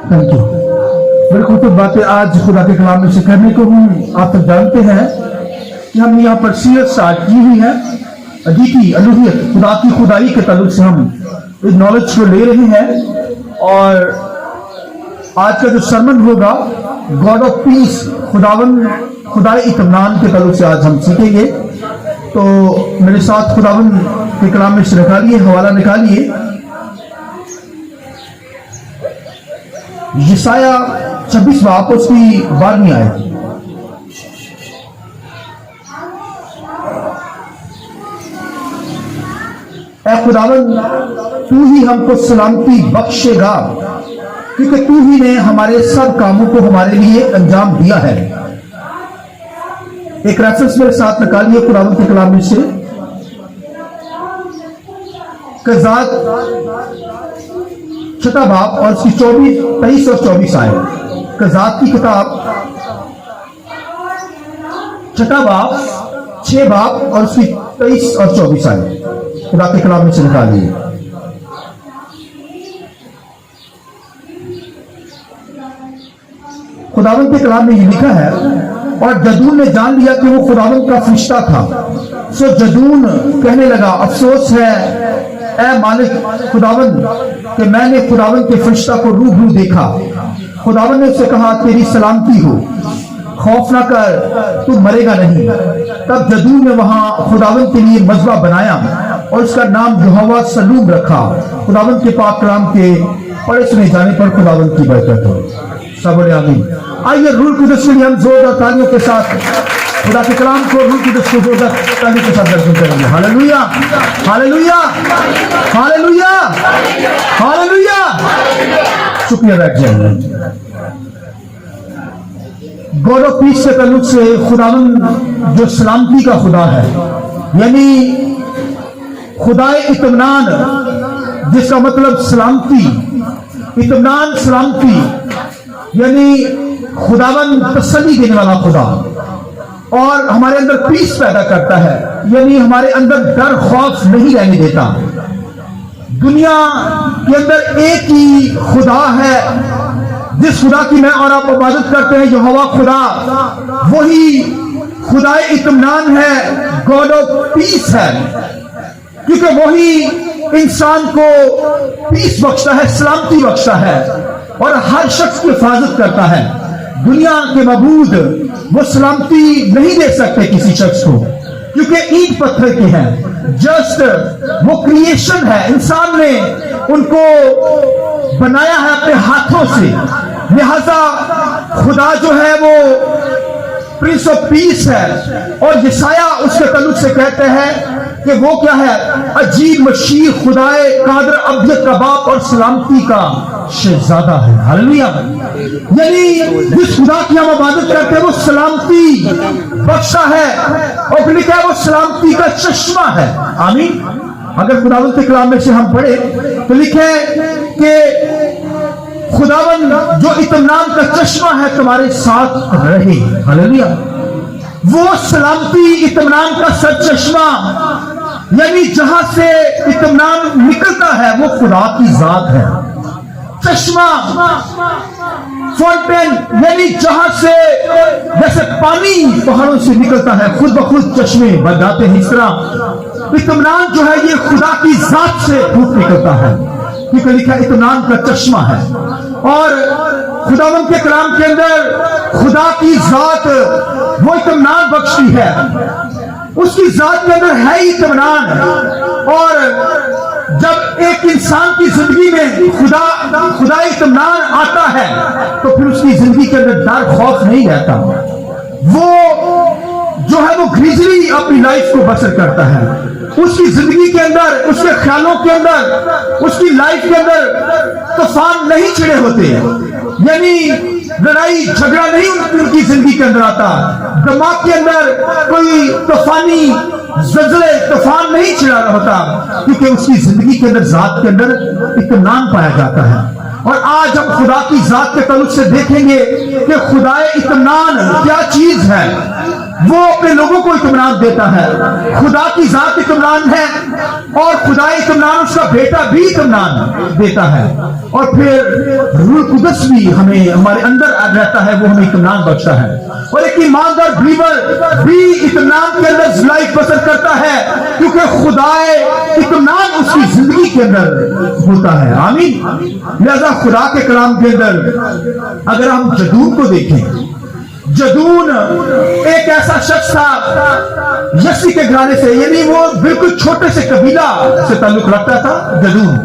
Thank you. बिल्कुल तो बातें आज खुदा के कलाम में से करने को हूँ। आप तो जानते हैं कि हमने यहाँ पर सीरत स्टार्ट की हुई है, अदीकी अलूहियत खुदा की खुदाई के ताल्लुक से हम इस नॉलेज को ले रहे हैं। और आज का जो सरमन होगा गॉड ऑफ पीस, खुदाई इत्मीनान के ताल्लुक से आज हम सीखेंगे। तो मेरे साथ खुदावन के कलाम में से निकालिए, हवाला निकालिए यशाया 26 बाब उसकी 12वीं आयत। ऐ खुदावन तू ही हमको सलामती बख्शेगा क्योंकि तू ही ने हमारे सब कामों को हमारे लिए अंजाम दिया है। एक रेफरेंस मेरे साथ निकालिए खुदावन के कलाम में से कज़ात 6 बाब और उसकी 23 और 24 आयत। कज़ात की किताब 6 बाब 6 बाब और उसकी 23 और 24 आयत खुदा के कलाम में से निकालिए। खुदावन के कलाम में ये लिखा है, और जदून ने जान लिया कि वो खुदावन का फरिश्ता था, सो जदून कहने लगा अफसोस है ऐ मालिक खुदावन कि मैंने खुदावन के फरिश्ता को रूबरू देखा। खुदावन ने उससे कहा तेरी सलामती हो, खौफ ना कर, तू मरेगा नहीं। तब जदून ने वहां खुदावन के लिए मज़बा बनाया और उसका नाम यहोवा सलूम रखा। खुदावन के पाक कलाम के पढ़े सुने जाने पर खुदावन की बरकत हो। सब बोले आमीन। आइए रूह कुदस के लिए हम जोरदार तालियों के साथ खुदा के कलाम को रूह कुदस को जोरदार तालियों के साथ दर्शन करेंगे। Hallelujah hallelujah hallelujah hallelujah. शुक्रिया बैठ जाइए। गॉड ऑफ पीस के ताल्लुक से खुदावन जो सलामती का खुदा है, यानी खुदाए इत्मीनान, जिसका मतलब सलामती, इत्मीनान सलामती, यानी खुदावन तसल्ली देने वाला खुदा, और हमारे अंदर पीस पैदा करता है, यानी हमारे अंदर डर खौफ नहीं रहने देता। दुनिया के अंदर एक ही खुदा है, जिस खुदा की मैं और आप इबादत करते हैं, यहोवा खुदा, वही खुदाए इत्मीनान है, गॉड ऑफ पीस है, क्योंकि वही इंसान को पीस बख्शता है, सलामती बख्शता है और हर शख्स की हिफाजत करता है। दुनिया के मबूद वो सलामती नहीं दे सकते किसी शख्स को, क्योंकि ईंट पत्थर के हैं, जस्ट वो क्रिएशन है, इंसान ने उनको बनाया है अपने हाथों से। लिहाजा खुदा जो है वो प्रिंस ऑफ पीस है, और यशाया उसके ताल्लुक से कहते हैं कि वो क्या है, अजीब मशीह खुदाए कादर अब्दियत का बाप और सलामती का शहजादा है। हालेलुया। यानी जिस खुदा की हम इबादत करते हैं वो सलामती बख्शा है, और लिखा है वो सलामती का चश्मा है। आमीन। अगर खुदावन के कलाम में से हम पढ़े तो लिखे कि खुदावन जो इत्मीनान का चश्मा है तुम्हारे साथ रहे। हालेलुया। वो सलामती इत्मीनान का सरचश्मा, यानी जहां से इत्मीनान निकलता है वो खुदा की जात है। चश्मा, फाउंटेन, यानी जहां से जैसे पानी पहाड़ों से निकलता है, खुद ब खुद चश्मे बन जाते हैं, इस तरह इत्मीनान जो है ये खुदा की जात से फूट निकलता है, क्योंकि लिखा इत्मीनान का चश्मा है। और खुदावन के कलाम के अंदर खुदा की जात वो इत्मीनान बख्शती है, उसकी जात के अंदर है ही इत्मीनान। और जब एक इंसान की जिंदगी में खुदा इत्मीनान आता है तो फिर उसकी जिंदगी के अंदर डर खौफ नहीं रहता। वो जो है वो ग्रीजली अपनी लाइफ को बसर करता है, उसकी जिंदगी के अंदर, उसके ख्यालों के अंदर, उसकी लाइफ के अंदर तूफान नहीं छिड़े होते, यानी लड़ाई झगड़ा नहीं उनकी जिंदगी के अंदर आता, दिमाग के अंदर कोई तूफानी ज़लज़ले तूफान नहीं छिड़ा होता, क्योंकि उसकी जिंदगी के अंदर जात के अंदर इत्मीनान पाया जाता है। और आज हम खुदा की जात के ताल्लुक से देखेंगे कि खुदाए इत्मीनान क्या चीज है। وہ اپنے لوگوں کو اطمینان دیتا ہے. خدا کی ذات اطمینان ہے اور خدا اطمینان اس کا بیٹا بھی اطمینان دیتا ہے. اور پھر روح القدس بھی ہمیں ہمارے اندر رہتا ہے, وہ ہمیں اطمینان بخشتا ہے. اور ایک ایماندار بلیور بھی اطمینان کے اندر لائف بسر کرتا ہے کیونکہ خدا اطمینان اس کی زندگی کے اندر ہوتا ہے. آمین. لہذا خدا کے کلام کے اندر اگر ہم جدون کو دیکھیں, جدون ایک ایسا شخص تھا یسی کے گھرانے سے, یعنی وہ بالکل چھوٹے سے قبیلہ سے تعلق رکھتا تھا جدون.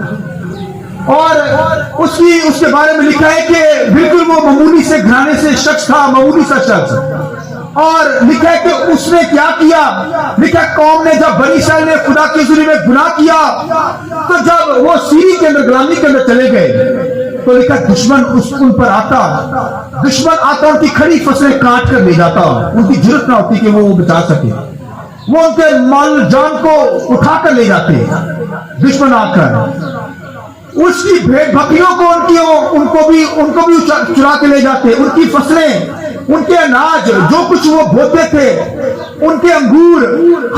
اور اس کے بارے میں لکھا ہے کہ بالکل وہ معمولی سے گھرانے سے شخص تھا, معمولی سا شخص. اور لکھا ہے کہ اس نے کیا کیا, لکھا قوم نے جب بنی اسرائیل نے خدا کے حضور میں گناہ کیا تو جب وہ سیری کے اندر غلامی کے اندر چلے گئے تو لکھا دشمن ان پر آتا, ان کی کھڑی فصلیں کاٹ کر لے جاتا, ان کی ضرورت نہ ہوتی کہ وہ بچا سکے. وہ ان کے مال جان کو اٹھا کر لے جاتے دشمن آ کر. اس کی بھیڑ بکریوں کو ان کو بھی چرا کے لے جاتے. ان کی فصلیں, ان کے اناج, جو کچھ وہ بوتے تھے, ان کے انگور,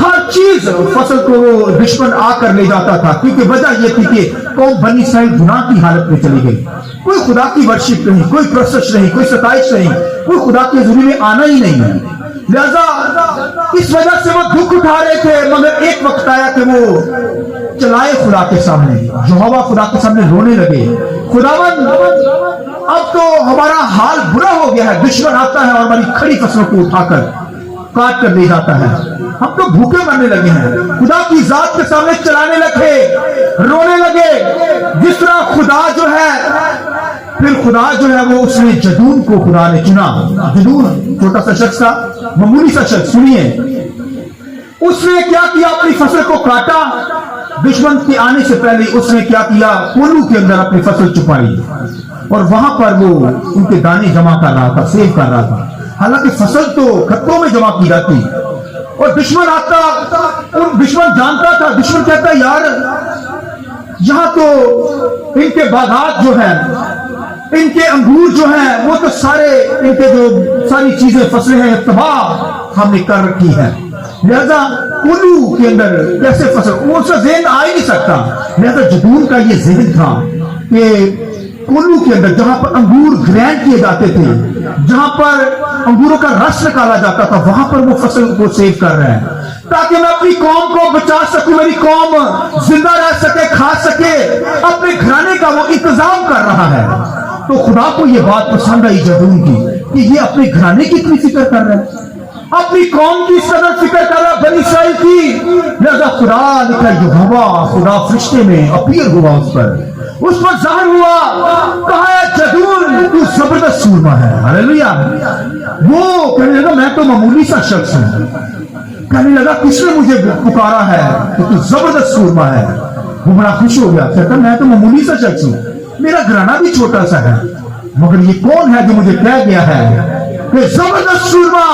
ہر چیز فصل کو وہ دشمن آ کر لے جاتا تھا. کیونکہ وجہ یہ تھی کہ قوم بنی اسرائیل گناہ کی حالت میں چلی گئی. کوئی خدا کی ورشپ نہیں, کوئی پرستش نہیں, کوئی ستائش نہیں, کوئی خدا کے حضور میں آنا ہی نہیں ہے. لہذا اس وجہ سے وہ دکھ اٹھا رہے تھے. مگر ایک وقت آیا کہ وہ چلائے خدا کے سامنے, یہوہ خدا کے سامنے رونے لگے. خداوند اب تو ہمارا حال برا ہو گیا ہے, دشمن آتا ہے اور ہماری کھڑی فصلوں کو اٹھا کر کاٹ کر لے جاتا ہے, ہم تو بھوکے مرنے لگے ہیں. خدا کی ذات کے سامنے چلانے لگے, رونے لگے. جس طرح خدا جو ہے, پھر خدا جو ہے وہ اس نے جدون کو خدا نے چنا. جدون چھوٹا سا شخص تھا, معمولی سا شخص. سنیے اس نے کیا کیا, اپنی فصل کو کاٹا. دشمن کے آنے سے پہلے اس نے کیا کیا, کولو کے اندر اپنی فصل چھپائی اور وہاں پر وہ ان کے دانے جمع کر رہا تھا, سیو کر رہا تھا. حالانکہ فصل تو کھتوں میں جمع کی جاتی اور دشمن آتا, دشمن جانتا تھا. دشمن کہتا یار یہاں تو ان کے باغات جو ہیں, ان کے انگور جو ہیں, وہ تو سارے ان کے جو ساری چیزیں فصلیں ہیں تباہ ہم نے کر رکھی ہے. لہذا کولو کے اندر کیسے فصل, وہ اس کا ذہن آ ہی نہیں سکتا. لہذا جدون کا یہ ذہن تھا کہ کولو کے اندر جہاں پر انگور گرینڈ کیے جاتے تھے, جہاں پر انگوروں کا رس نکالا جاتا تھا, وہاں پر وہ فصل کو سیو کر رہے ہیں تاکہ میں اپنی قوم کو بچا سکوں, میری قوم زندہ رہ سکے, کھا سکے. اپنے گھرانے کا وہ انتظام کر رہا ہے. تو خدا کو یہ بات پسند آئی جدون کی کہ یہ اپنے گھرانے کی اتنی فکر کر رہا ہے, اپنی قوم کی صدر فکر کر رہا, بنی اسرائیل کی. لہذا خدا لکھا یہوہ خدا فرشتے میں اپیئر ہوا, اس پر ظاہر ہوا, کہا ہے جدون تو زبردست سورما ہے. ہاللیلویا. وہ کہنے لگا میں تو معمولی سا شخص ہوں. کہنے لگا کس نے مجھے پکارا ہے کہ تو زبردست سورما ہے. وہ بڑا خوش ہو گیا, کہتا میں تو معمولی سا شخص ہوں, میرا گھرانہ بھی چھوٹا سا ہے, مگر یہ کون ہے جو مجھے کہہ گیا ہے کہ زبردست سورما.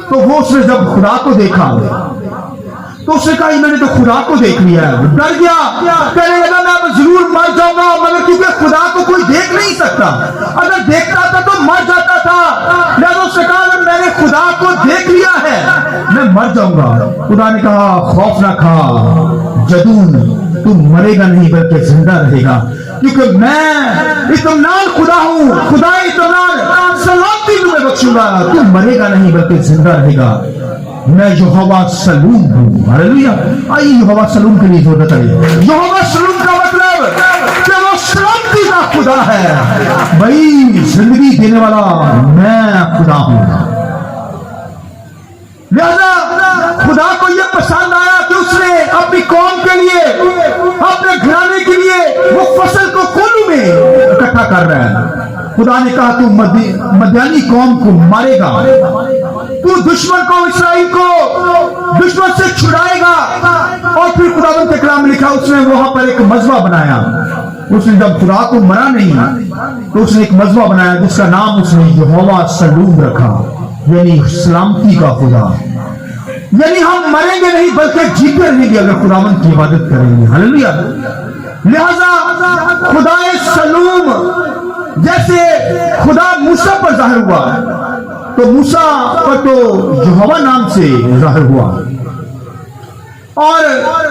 تو وہ اس نے جب خدا کو دیکھا تو اس نے کہا میں نے تو خدا کو دیکھ لیا ہے. ڈر گیا, کہنے لگا میں ضرور مر جاؤں گا, مگر کیونکہ خدا کو کوئی دیکھ نہیں سکتا, اگر دیکھتا تھا تو مر جاتا تھا. لہذا اس نے کہا میں نے خدا کو دیکھ لیا ہے, میں مر جاؤں گا. خدا نے کہا خوف نہ کھا جدون, تو مرے گا نہیں بلکہ زندہ رہے گا, کیونکہ میں اطمینان خدا ہوں. خدا اطمینان سلامتی تمہیں بخشوں گا, تو مرے گا نہیں بلکہ زندہ رہے گا. میں یہوہ سلوم ہوں. ہاللیلویا. آئیے یہوہ سلوم کے لیے ضرورت ہے. یہوہ سلوم کا مطلب کہ وہ سلامتی کا خدا ہے. بھائی زندگی دینے والا میں خدا ہوں. لہذا خدا کو یہ پسند آیا کہ اس نے اپنی قوم کے لیے, اپنے گھرانے کے لیے وہ فصل کو کولو میں اکٹھا کر رہا ہے. خدا نے کہا تو مدیانی قوم کو مارے گا, تو دشمن کو, اسرائیل کو دشمن سے چھڑائے گا. اور پھر خداوند کے کلام میں لکھا اس نے وہاں پر ایک مذبح بنایا. اس نے جب خدا کو مرا نہیں تو اس نے ایک مذبح بنایا جس کا نام اس نے یہوہ سلوم رکھا, یعنی سلامتی کا خدا. یعنی ہم مریں گے نہیں بلکہ جیتے رہیں گے اگر خداوند کی عبادت کریں گے. ہاللیلویا. لہذا خدا سلوم جیسے خدا موسیٰ پر ظاہر ہوا, तो मूसा पर तो यहोवा नाम से ज़ाहिर हुआ, और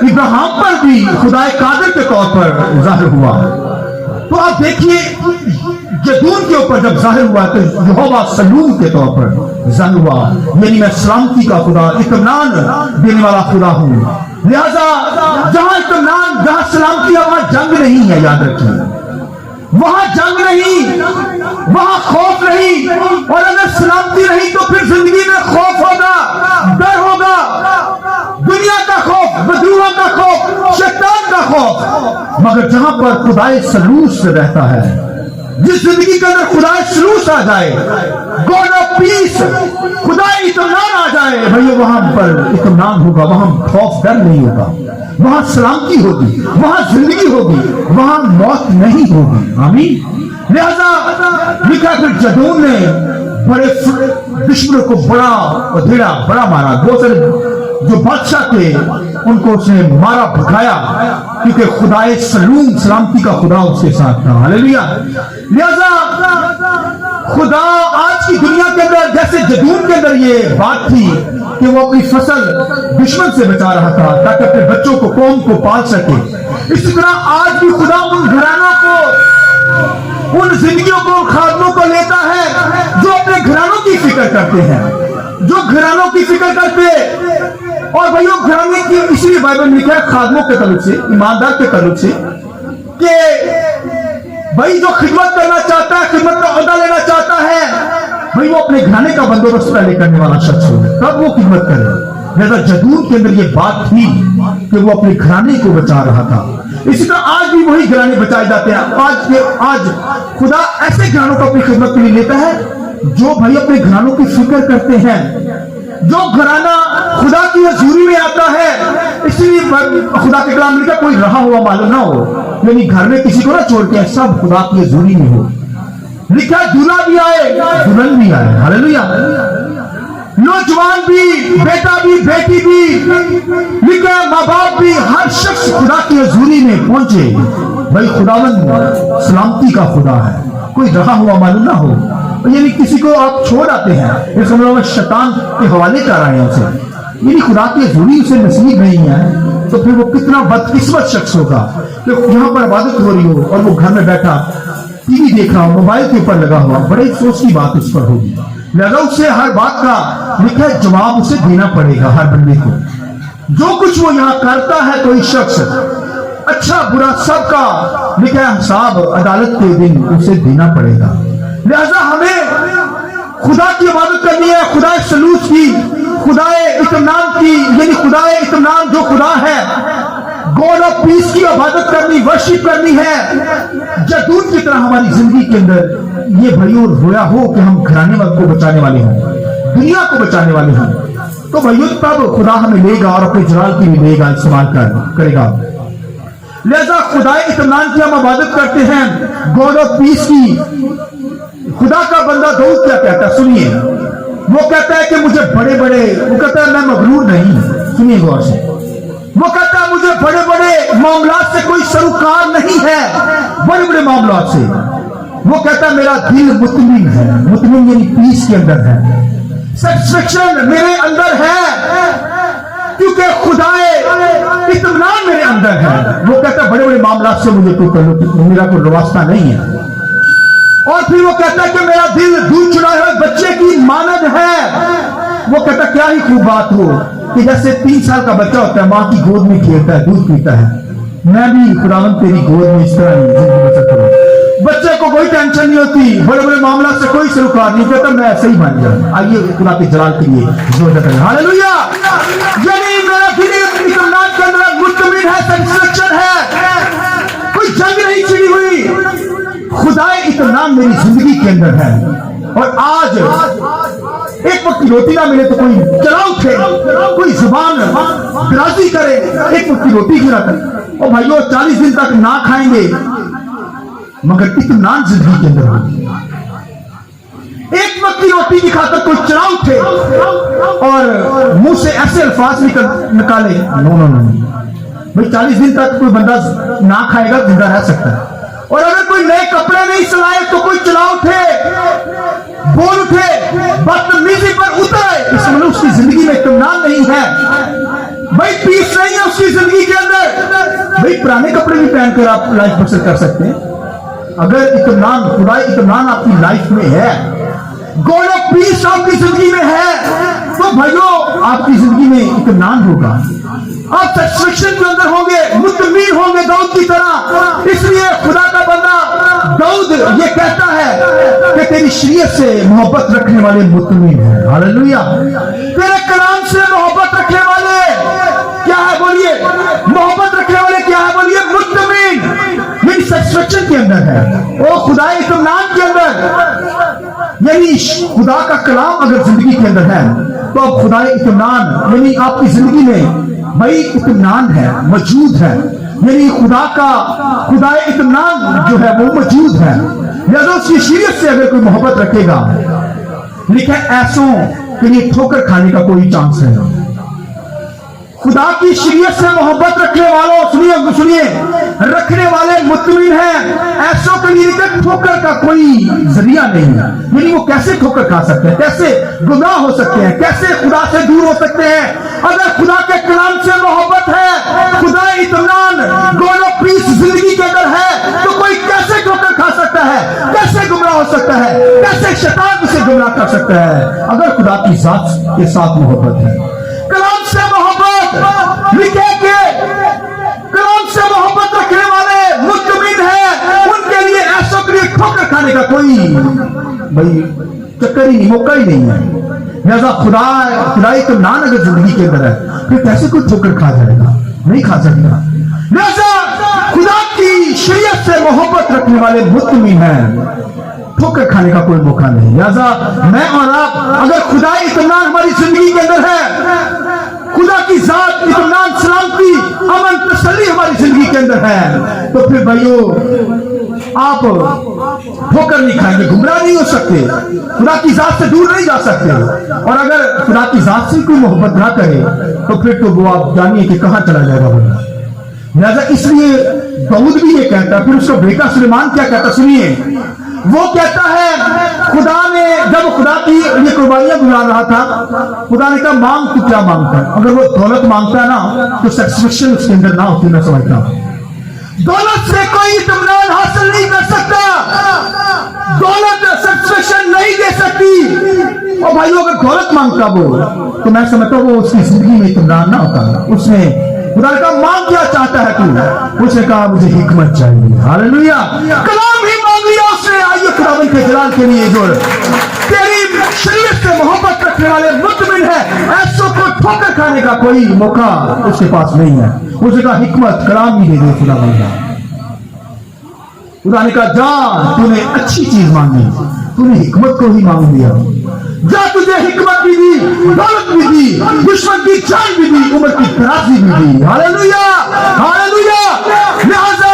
इब्राहिम पर भी खुदाए कादिर के तौर पर ज़ाहिर हुआ। तो आप देखिए जदून के ऊपर जब ज़ाहिर हुआ तो यहोवा सलूम के तौर पर ज़ाहिर हुआ, यानी मैं सलामती का खुदा, इत्मीनान देने वाला खुदा हूं। लिहाजा जहां इत्मीनान, जहां सलामती है, वहां जंग नहीं है, याद रखिए। वहां जंग नहीं, वहां खौफ नहीं, और अगर सलामती नहीं तो फिर जिंदगी में खौफ होगा, डर होगा, दुनिया का खौफ, बदरूहों का खौफ, शैतान का खौफ। मगर जहां पर खुदाए सलूस रहता है, जिस जिंदगी के अंदर खुदाए सलूस आ जाए, गॉड ऑफ पीस, खुदाए इत्मीनान आ जाए, भैया वहां पर इत्मीनान होगा, वहां खौफ डर नहीं होगा, वहां सलामती होगी, वहां जिंदगी होगी, वहां मौत नहीं होगी। आमीन। लिहाजा लिखा फिर जदून ने बड़े दुश्मनों को बड़ा मारा। दो जो बादशाह थे उनको उसने मारा, भगाया, क्योंकि खुदाए सलूम, सलामती का खुदा उसके साथ था। हालेलुया। लिहाजा खुदा आज की दुनिया के अंदर, जैसे जदून के अंदर ये बात थी कि वो अपनी फसल दुश्मन से बचा रहा था ताकि अपने बच्चों को, कौम को पाल सके, इसी तरह आज भी खुदा उन घरानों को, उन जिंदगियों को, खादमों को लेता है जो अपने घरानों की फिक्र करते हैं, जो घरानों की फिक्र करते। और भाइयों घराने की, इसलिए बाइबल में लिखा है खादमों के तल्लुक से, ईमानदार के तल्लुक से, कि भाई जो खिदमत करना चाहता है, खिदमत का ओहदा लेना चाहता है, भाई वो अपने घराने का बंदोबस्त पहले करने वाला शख्स हो, तब वो खिदमत करे। लिहाजा जदून के अंदर ये बात थी कि वो अपने घराने को बचा रहा था। इसी तरह आज भी वही घराने बचाए जाते हैं। आज खुदा ऐसे घरानों को अपनी खिदमत के लिए लेता है जो भाई अपने घरानों की फिक्र करते हैं, जो घराना खुदा की हजूरी में आता है। इसीलिए खुदा के कलाम लिखा, कोई रहा हुआ मालूम ना हो, यानी घर में किसी को ना छोड़ के, सब खुदा की हजूरी में हो। लिखा दूल्हा भी आए, दुल्हन भी आए। हालेलुया। नौजवान भी, बेटा भी, बेटी भी, लिखा माँ बाप भी, हर शख्स खुदा की हजूरी में पहुंचे। भाई खुदावंद सलामती का खुदा है, कोई रहा हुआ मालूम ना हो, यानी किसी को आप छोड़ आते हैं, इस मतलब में शैतान के हवाले कर रहे हैं उसे, यानी खुदा की हजूरी उसे नसीब नहीं है, तो फिर वो कितना बदकिस्मत शख्स होगा कि यहाँ पर इबादत हो रही हो और वो घर में बैठा टीवी देख रहा हो, मोबाइल के ऊपर लगा हुआ, बड़े अफसोस की बात उस पर होगी। लगा उसे हर बात का लिखा है जवाब उसे देना पड़ेगा, हर बंदे को। जो कुछ वो यहाँ करता है कोई शख्स, अच्छा बुरा सबका लिखा है हिसाब अदालत के दिन उसे देना पड़ेगा। लिहाजा हमें खुदा की इबादत करनी है, खुदा सलूस की, खुदाए इत्मीनान की, यानी खुदाए इत्मीनान जो खुदा है, गॉड ऑफ पीस की इबादत करनी, वर्शिप करनी है। जदून की तरह हमारी जिंदगी के अंदर ये भाइयों रोया हो कि हम घराने वालों को बचाने वाले हों, दुनिया को बचाने वाले हों, तो भाइयों तब खुदा हमें लेगा और अपने जलाल की भी लेगा, इस्तेमाल करेगा। लिहाजा खुदाए इत्मीनान की हम इबादत करते हैं, गॉड ऑफ पीस की। खुदा का बंदा दाऊद क्या कहता है, सुनिए। वो कहता है कि मुझे बड़े बड़े, वो कहता है मैं मगरूर नहीं, सुनिए गौर से, वो कहता है मुझे बड़े बड़े मामलात से कोई सरोकार नहीं है, बड़े बड़े मामलात से। वो कहता है मेरा दिल मुतमिन है, मुतमिन यानी पीस के अंदर है, सेटिस्फेक्शन मेरे अंदर है, क्योंकि खुदाए इत्मीनान मेरे अंदर है। वो कहता है बड़े बड़े मामलात से मुझे मेरा कोई वास्ता नहीं है। और फिर वो कहता है कि मेरा दिल दूध चुराए हुए बच्चे की मानद है। वो कहता क्या ही खूब बात हो कि जैसे 3 साल का बच्चा होता है, माँ की गोद में खेलता है, दूध पीता है, मैं भी खुदावंद तेरी गोद में इस तरह जिंदगी बसर करूं। बच्चे को कोई टेंशन नहीं होती, बड़े बड़े मामला से कोई सरोकार नहीं, कहता मैं ऐसे ही मान जाऊं। आइए खुदा के जलाल के लिए जोर देकर हालेलुया। यानी मेरा दिल इत्मीनान के अंदर मुतमिन है, सेटिस्फेक्शन है, कोई जंग नहीं छिड़ी हुई, खुदाए इत्मीनान मेरी जिंदगी के अंदर है। और आज एक वक्त की रोटी ना मिले तो कोई चला उठे, कोई जुबान दराजी करे, एक वक्त की रोटी गिरा करे, और भाइयों 40 दिन तक ना खाएंगे, मगर इत्मीनान जिंदगी के अंदर होगी। एक वक्त की रोटी की खातर कोई चला उठे और मुंह से ऐसे अल्फाज निकाले, नो नो नो भाई 40 दिन तक कोई बंदा ना खाएगा, जिंदा रह सकता है। और अगर कोई नए कपड़े नहीं सिलाए तो कोई चला उठे, बोल उठे, बदतमीजी पर उतरे, इस मतलब उसकी जिंदगी में इत्मीनान नहीं है भाई, पीस नहीं है उसकी जिंदगी के अंदर भाई। पुराने कपड़े भी पहनकर आप लाइफ बसर कर सकते हैं, अगर इत्मीनान, खुदा इत्मीनान आपकी लाइफ में है, गॉड ऑफ पीस आपकी जिंदगी में है, तो भाइयों आपकी जिंदगी में इत्मीनान होगा, आप सेटिस्फेक्शन के अंदर होंगे, मुतमीन होंगे दाऊद की तरह। इसलिए खुदा का बंदा दाऊद ये कहता है कि तेरी शरीयत से मोहब्बत रखने वाले मुतमीन है। हालेलुया। तेरे कलाम से मोहब्बत रखने वाले क्या है बोलिए, मोहब्बत रखने वाले क्या है बोलिए, मुतमीन, यानी सेटिस्फेक्शन के अंदर है, ओ खुदा इत्मीनान के अंदर। यानी खुदा का कलाम अगर जिंदगी के अंदर है तो अब खुदा इत्मीनान, यानी आपकी जिंदगी में भाई इत्मीनान है, मौजूद है, यानी खुदा इत्मीनान जो है वो मौजूद है। लिहाजा उसकी शरीयत से अगर कोई मोहब्बत रखेगा, लिखा ऐसों के लिए ठोकर खाने का कोई चांस है। खुदा की शरीयत से मोहब्बत रखने वालों, सुनिए रखने वाले मुतमीन हैं, ऐसों के लिए ठोकर का कोई जरिया नहीं है। यानी वो कैसे ठोकर खा सकते हैं, कैसे गुनाह हो सकते हैं, कैसे खुदा से दूर हो सकते हैं। अगर खुदा के कलाम से मोहब्बत है, खुदा इत्मीनान, गॉड ऑफ पीस जिंदगी के अंदर है, तो कोई कैसे ठोकर खा सकता है, कैसे गुमराह हो सकता है, कैसे शैतान उसे गुमराह कर सकता है, अगर खुदा की जात के साथ मोहब्बत है। कलाम से मोहब्बत, लिखे के कलाम से मोहब्बत रखने वाले मुतमीन है, उनके लिए ऐसों के लिए ठोकर खाने का कोई भाई चक्कर ही नहीं, मौका ही नहीं है। लिहाजा खुदा इत्मीनान अगर जिंदगी के अंदर है, फिर कैसे कोई ठोकर खा जाएगा, नहीं खा सकता। लिहाजा खुदा की शरीयत से मोहब्बत रखने वाले मुतमीन हैं, ठोकर खाने का कोई मौका नहीं। लिहाजा मैं और आप अगर खुदा इत्मीनान हमारी जिंदगी के अंदर है, खुदा की जात इत्मीनान, सलामती, अमन, तसल्ली हमारी जिंदगी के अंदर है, तो फिर भाइयों आप ठोकर नहीं खाएंगे, गुमराह नहीं हो सकते, खुदा की जात से दूर नहीं जा सकते। और अगर खुदा की जात से कोई मोहब्बत ना करे तो फिर तो वो आप जानिए कि कहां चला जाएगा बंदा। लिहाजा इसलिए दाऊद भी ये कहता है, फिर उसका बेटा सुलेमान क्या कहता, सुनिए वो कहता है, खुदा ने जब खुदा की ये कुर्बानियां गुजार रहा था, खुदा ने कहा मांग तू क्या मांगता है। अगर वो दौलत मांगता है ना तो सेटिस्फेक्शन उसके अंदर ना होती, मैं समझता हूं दौलत से कोई इत्मीनान हासिल नहीं कर सकता, दौलत सेटिस्फेक्शन नहीं दे सकती। और भाइयों अगर दौलत मांगता वो, तो मैं समझता हूं वो उसकी जिंदगी में इत्मीनान ना होता। उसने खुदा ने कहा मांग क्या चाहता है तू, उसने कहा मुझे हिकमत चाहिए। हालेलुया। कलाम ही मांग लिया उसने। आइए खुदावंद के जलाल के लिए जोड़, तेरी शरीयत से मोहब्बत रखने वाले मुतमिन है, ऐसों को ठोकर खाने का कोई मौका उसके पास नहीं है। उसने कहा हिकमत, कलाम ही दे दे खुदावंद। खुदा ने कहा जा, तूने अच्छी चीज मांगी, तूने हिकमत को ही मांग लिया, जा तुझे हिकमत भी दी, दौलत भी दी, दुश्मन की जान भी दी, उम्र की दराजी भी दी। Hallelujah, hallelujah. लिहाजा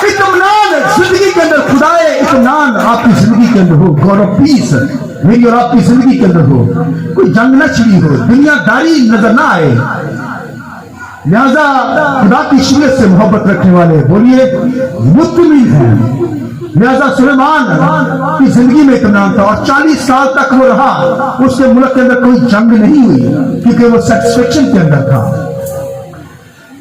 इत्मीनान जिंदगी के अंदर, खुदाए इत्मीनान आपकी जिंदगी के अंदर हो, गॉड ऑफ पीस मेरी और आपकी जिंदगी के अंदर हो, कोई जंग न छिड़ी हो, दुनियादारी नजर ना आए। लिहाजा खुदा की शरीयत से मोहब्बत रखने वाले बोलिए मुतमिन है। लिहाजा सुलेमान की जिंदगी में इत्मीनान था और 40 साल तक वो रहा, उसके मुल्क के अंदर कोई जंग नहीं हुई क्योंकि वो सेटिस्फेक्शन के अंदर था।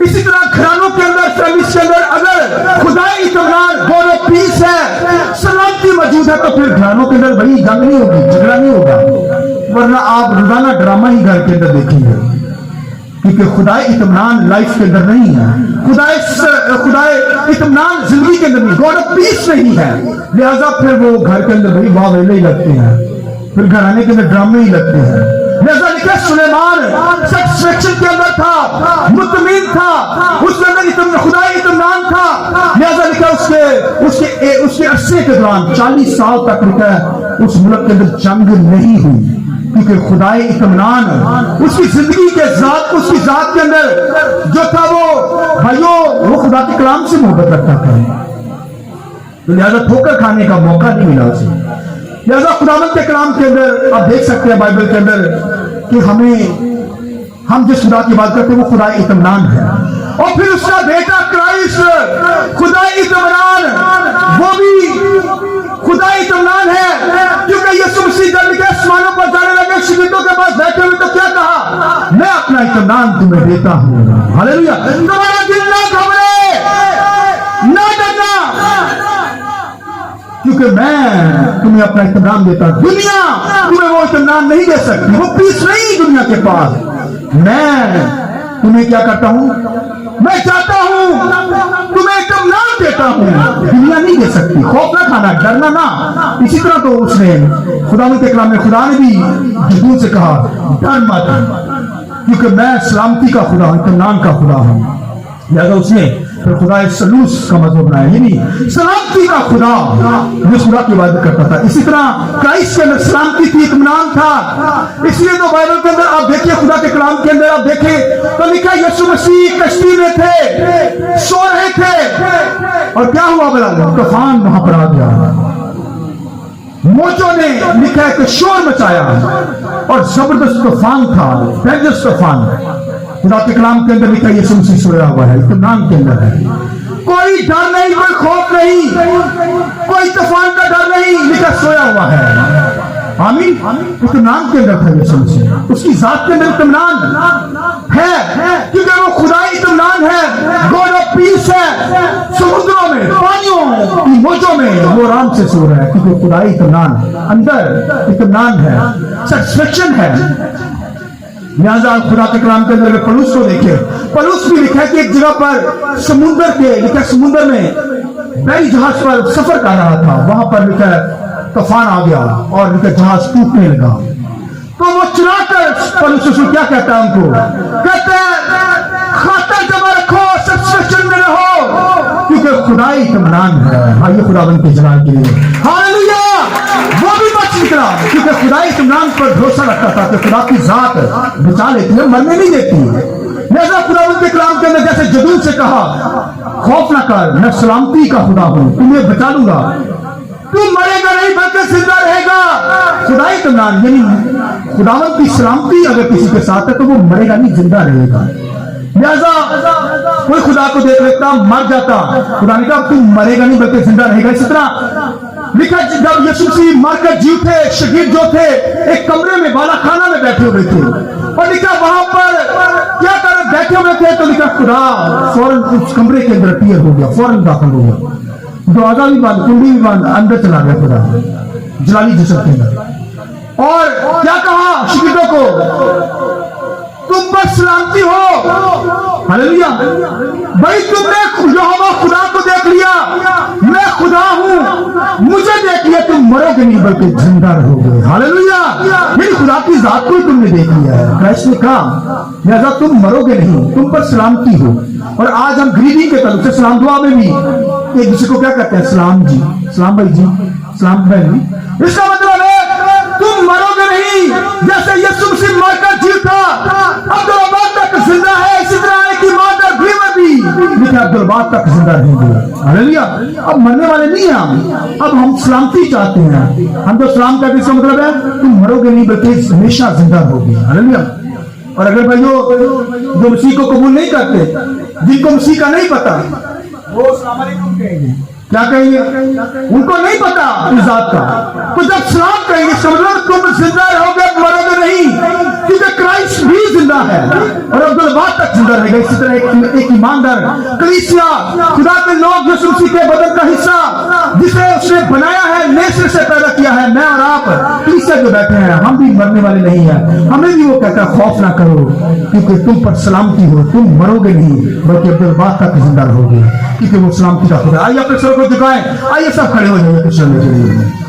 इसी तरह घरानों के अंदर, फैमिलीज के अंदर अगर खुदा इत्मीनान, गॉड ऑफ पीस है, सलामती मौजूद है, तो फिर घरानों के अंदर वही जंग नहीं होगी, झगड़ा नहीं होगा। वरना आप रोजाना ड्रामा ही घर के अंदर देखेंगे क्योंकि खुदा इत्मीनान लाइफ के अंदर नहीं है, खुदा इत्मीनान जिंदगी के अंदर नहीं, गॉड ऑफ पीस नहीं है। लिहाजा फिर वो घर के अंदर भाई वाह वेले ही लगते हैं, फिर घराने के अंदर ड्रामे ही लगते हैं। लिहाजा लिखा सुलेमान सेटिस्फेक्शन के अंदर था, मुतमीन था, उसके अंदर खुदा इत्मीनान था। लिहाजा लिखा उसके अरसे के दौरान 40 साल तक लिखा उस मुल्क के अंदर जंग नहीं हुई क्योंकि खुदाए इत्मीनान उसकी जिंदगी के जात, उसकी जात के अंदर जो था वो भाइयों वो खुदा के कलाम से मोहब्बत रखता था, तो लिहाजा ठोकर खाने का मौका नहीं मिला उसे। लिहाजा खुदावंद के कलाम के अंदर आप देख सकते हैं बाइबल के अंदर कि हम जिस खुदा की बात करते हैं वो खुदा इत्मीनान है। और फिर उसका बेटा क्राइस्ट खुदा इत्मीनान, वो भी खुदा इत्मीनान है क्योंकि यीशु मसीह जब आसमानों पर जाने शागिर्दों के पास बैठे हुए तो क्या कहा, मैं अपना इत्मीनान तुम्हें देता हूँ। हालेलुया। तुम्हारा दिल ना घबरे, ना डरना, क्योंकि मैं तुम्हें अपना इत्मीनान देता हूं। दुनिया तुम्हें वो इत्मीनान नहीं दे सकती, वो पीस नहीं दुनिया के पास। मैं तुम्हें क्या करता हूं, मैं चाहता हूं तुम्हें इत्मीनान देता हूं, दुनिया नहीं दे सकती। खौफ ना खाना, डरना ना। इसी तरह तो उसने खुदावंद के कलाम में खुदा ने भी जबूर से कहा, डर मत, क्योंकि मैं सलामती का खुदा हूं, इत्मीनान का खुदा हूं। लिहाजा उसने फिर खुदा सलूस का मतलब बनाया, यानी सलामती का खुदा, जो खुदा की इबादत करता था। इसी तरह क्राइस्ट के अंदर सलामती थी, इत्मीनान था। इसलिए तो बाइबल के अंदर आप देखिए, खुदा के कलाम के अंदर आप देखें तो लिखा है यीशु मसीह कश्ती में थे, सो रहे थे, और क्या हुआ भला, तूफान वहां पर आ गया। मौजों ने लिखा है कि शोर मचाया और जबरदस्त तूफान था, डेंजरस तूफान। खुदा के कलाम के अंदर लिखा है यीशु मसीह सोया हुआ है, इत्मीनान के अंदर है। कोई डर नहीं, कोई खौफ नहीं, कोई तूफान का डर नहीं, लिखा सोया हुआ है। आमीन। इत्मीनान के अंदर था यीशु मसीह, उसकी जात के अंदर इत्मीनान है, क्योंकि वो खुदा इत्मीनान है, गॉड ऑफ पीस है। समुद्रों में, पानियों की मौजों में वो आराम से सो रहा है, क्योंकि खुदा इत्मीनान, अंदर इत्मीनान है, सेटिस्फैक्शन है। लिहाजा खुदा के कलाम के अंदर पलूस को देखे, पलूस भी लिखा है कि एक जगह पर समुद्र के, लिखा समुद्र में बड़ी जहाज पर सफर कर रहा था, वहां पर लिखा तूफान आ गया और लिखा जहाज टूटने लगा। तो वो चलाकर पलूस उसको क्या कहता है, उनको कहते हैं खातर जमा रखो, सेटिस्फैक्शन में रहो, क्योंकि खुदा इत्मीनान है। आइए खुदावंद के जलाल के लिए हालेलुया। वो भी बच निकला, क्योंकि खुदा इत्मीनान पर भरोसा रखता था कि खुदा की जात बचा लेती है, मरने नहीं देती है। लिहाजा खुदावंद के कलाम के अंदर जैसे जबूर से कहा, खौफ ना कर, मैं सलामती का खुदा हूं, तुम्हें बचा लूंगा, तू मरेगा नहीं बल्कि जिंदा रहेगा। खुदा इत्मीनान, यानी खुदावंद की सलामती अगर किसी के साथ है तो वो मरेगा नहीं, जिंदा रहेगा। लिहाजा कोई खुदा को देख लेता मर जाता, खुदा ने कहा तू मरेगा नहीं बल्कि जिंदा रहेगा। इसी तरह लिखा जब यीशु मसीह मरकर जी उठे, शहीद जो थे एक कमरे में बाला खाना में बैठे हुए थे, और लिखा वहां पर क्या कर बैठे हुए थे, तो लिखा खुदा फौरन उस कमरे के अंदर अपीयर हो गया, फौरन दाखिल हो गया, दरवाजा भी बंद, कुंडी भी बंद, अंदर चला गया खुदा जलाली जिस्म के अंदर। और क्या कहा शहीदों को, तुम पर सलामती हो। हालेलुया। भाई तुमने यहोवा खुदा को देख लिया, मैं खुदा हूं, मुझे देख लिया, तुम मरोगे नहीं बल्कि जिंदा रहोगे। हालेलुया। मेरी खुदा की जात को तुमने देख लिया है, क्राइस्ट ने कहा, लिहाजा तुम मरोगे नहीं, तुम पर सलामती हो। और आज हम ग्रीडिंग के तरफ से सलाम दुआ में भी एक दूसरे को क्या कहते हैं, सलाम जी, सलाम भाई जी, सलाम बहन जी। इसका मतलब है तुम मरोगे नहीं, जैसे यीशु मसीह मरकर जीता, अब्दुल तक जिंदा है, इसी तरह एक ईमान में भी लेकिन अब्दुल तक जिंदा रहेंगे। हालेलुया। अब मरने वाले नहीं हैं, अब हम सलामती चाहते हैं। हम तो सलाम का इसका मतलब है तुम मरोगे नहीं बल्कि हमेशा जिंदा रहोगे। हालेलुया। और अगर भाइयों जो मसीह को कबूल नहीं करते, जिनको मसीह का नहीं पता, वो अस्सलाम वालेकुम कहेंगे, क्या कहेंगे, उनको नहीं पता इस जात का, तो जब सलाम कहेंगे समझो तुम जिंदा रहोगे, मरोगे नहीं, क्योंकि क्राइस्ट भी जिंदा है और अब्दुल तक जिंदा रहेगा। इसी तरह एक ईमानदार कलीसिया, खुदा के लोग यीशु मसीह के बदन का हिस्सा, जिसे उसने बनाया है, नेचर से पैदा किया है, मैं और आप कलीसिया जो बैठे हैं, हम भी मरने वाले नहीं हैं। हमें भी वो कहता है खौफ ना करो, क्योंकि तुम पर सलामती हो, तुम मरोगे नहीं बल्कि अब्दुल तक जिंदा रहोगे, क्योंकि वो सलामती का खुदा। आइए अपने सर को झुकाएं, आइए सब खड़े हो जाइए कुछ समय के लिए।